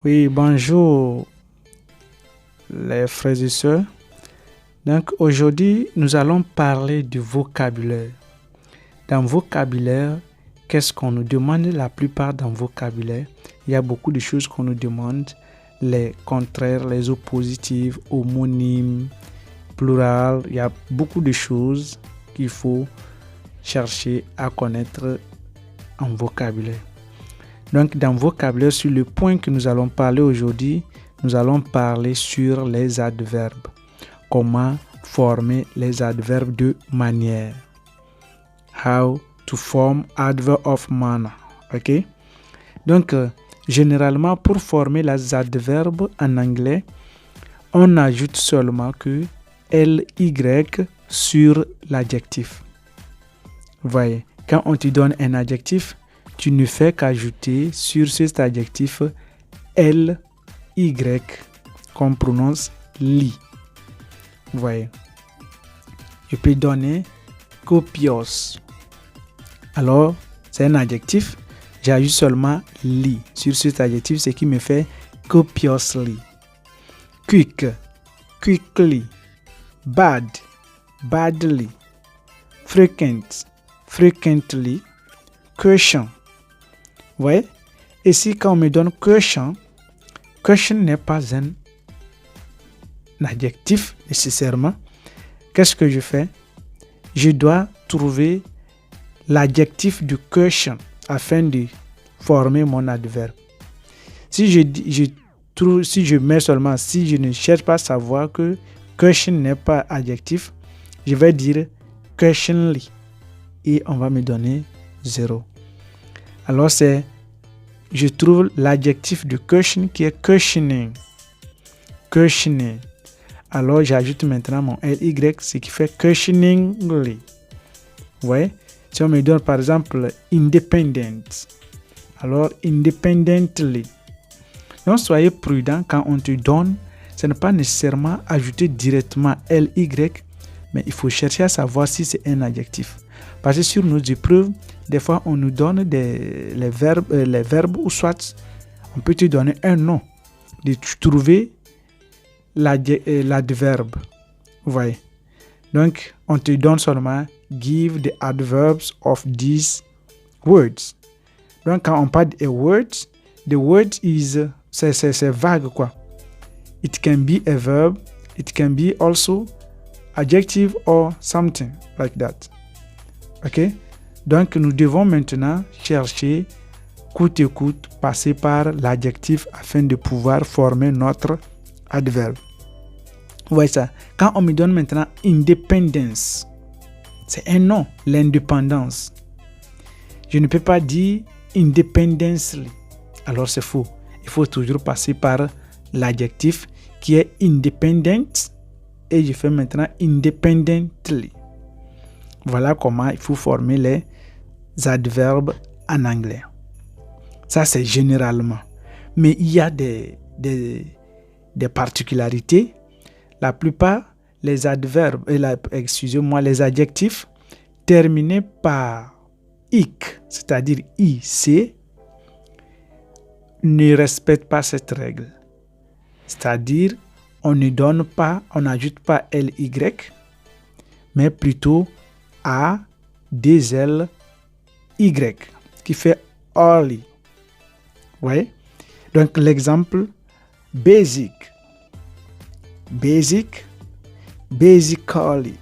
Oui, bonjour les frères et sœurs. Donc aujourd'hui, nous allons parler du vocabulaire. Dans vocabulaire, qu'est-ce qu'on nous demande la plupart dans vocabulaire? Il y a beaucoup de choses qu'on nous demande, les contraires, les oppositives, homonymes, plural. Il y a beaucoup de choses qu'il faut chercher à connaître en vocabulaire. Donc, dans vocabulaire, sur le point que nous allons parler aujourd'hui, nous allons parler sur les adverbes. Comment former les adverbes de manière. How to form adverb of manner. OK? Donc, généralement, pour former les adverbes en anglais, on ajoute seulement que ly sur l'adjectif. Voyez, quand on te donne un adjectif, tu ne fais qu'ajouter sur cet adjectif ly, qu'on prononce li. Vous voyez. Je peux donner copios. Alors, c'est un adjectif. J'ajoute seulement li sur cet adjectif, ce qui me fait copiously. Quick, quickly. Bad, badly. Frequent, frequently. Question. Vous voyez? Ici, quand on me donne question, question n'est pas un adjectif nécessairement. Qu'est-ce que je fais? Je dois trouver l'adjectif de question afin de former mon adverbe. Si je mets seulement, si je ne cherche pas à savoir que question n'est pas adjectif, je vais dire questionly et on va me donner 0. Alors je trouve l'adjectif de question qui est questioning. Questioning. Alors j'ajoute maintenant mon ly, ce qui fait questioningly. Vous voyez? Si on me donne par exemple independent, alors independently. Donc soyez prudent quand on te donne, ce n'est pas nécessairement ajouter directement ly, mais il faut chercher à savoir si c'est un adjectif. Parce que sur nos épreuves, des fois, on nous donne les verbes ou soit on peut te donner un nom, de trouver l'adverbe. Vous voyez? Donc, on te donne seulement give the adverbs of these words. Donc, quand on parle de words, the word c'est vague quoi. It can be a verb, it can be also adjective or something like that. OK? Donc, nous devons maintenant chercher, coûte que coûte, passer par l'adjectif afin de pouvoir former notre adverbe. Vous voyez ça? Quand on me donne maintenant independence, c'est un nom, l'indépendance. Je ne peux pas dire independently. Alors, c'est faux. Il faut toujours passer par l'adjectif qui est independent et je fais maintenant independently. Voilà comment il faut former les adverbes en anglais. Ça, c'est généralement. Mais il y a des particularités. La plupart, les adverbes, les adjectifs terminés par ic, c'est-à-dire ic, ne respectent pas cette règle. C'est-à-dire, on ne donne pas, on n'ajoute pas ly, mais plutôt a, l, y, qui fait early. Vous voyez? Donc, l'exemple, basic. Basic, basically.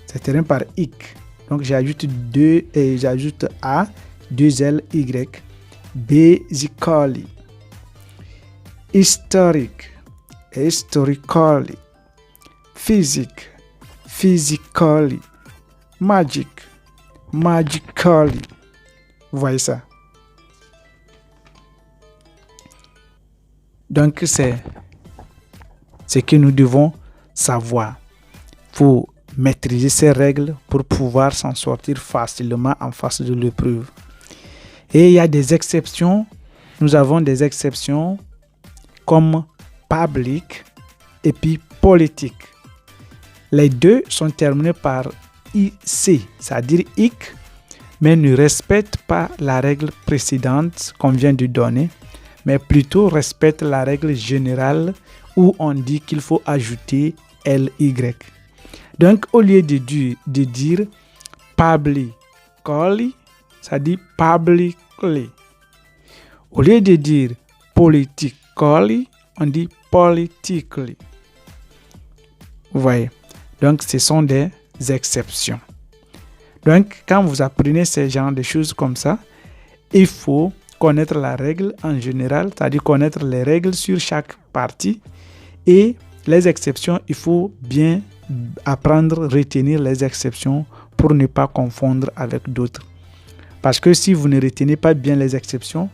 C'est terminé par ic. Donc, j'ajoute a, l, y. Basically. Historic, historically. Physique, physically. Magic, magically. Vous voyez ça? Donc, c'est ce que nous devons savoir. Il faut maîtriser ces règles pour pouvoir s'en sortir facilement en face de l'épreuve. Et il y a des exceptions. Nous avons des exceptions comme public et puis politique. Les deux sont terminés par ic, c'est-à-dire ic, mais ne respectent pas la règle précédente qu'on vient de donner, mais plutôt respecte la règle générale où on dit qu'il faut ajouter ly. Donc, au lieu de dire publicly, ça dit publicly. Au lieu de dire politically, on dit politically. Vous voyez? Donc, ce sont des exceptions. Donc, quand vous apprenez ce genre de choses comme ça, il faut connaître la règle en général, c'est-à-dire connaître les règles sur chaque partie, et les exceptions, il faut bien apprendre, retenir les exceptions pour ne pas confondre avec d'autres. Parce que si vous ne retenez pas bien les exceptions,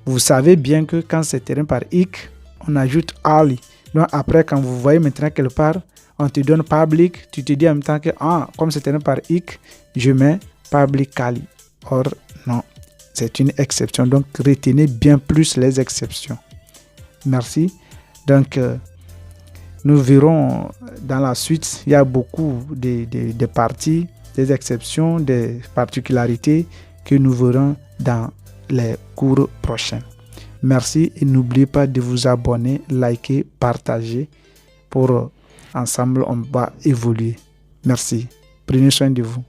vous savez bien que quand c'est terminé par ic, on ajoute ali. Donc après, quand vous voyez maintenant quelque part, on te donne public, tu te dis en même temps que comme c'est terminé par ic, je mets publicly. Or, non, c'est une exception. Donc, retenez bien plus les exceptions. Merci. Donc, nous verrons dans la suite, il y a beaucoup de parties, des exceptions, des particularités que nous verrons dans les cours prochains. Merci et n'oubliez pas de vous abonner, liker, partager pour ensemble on va évoluer. Merci. Prenez soin de vous.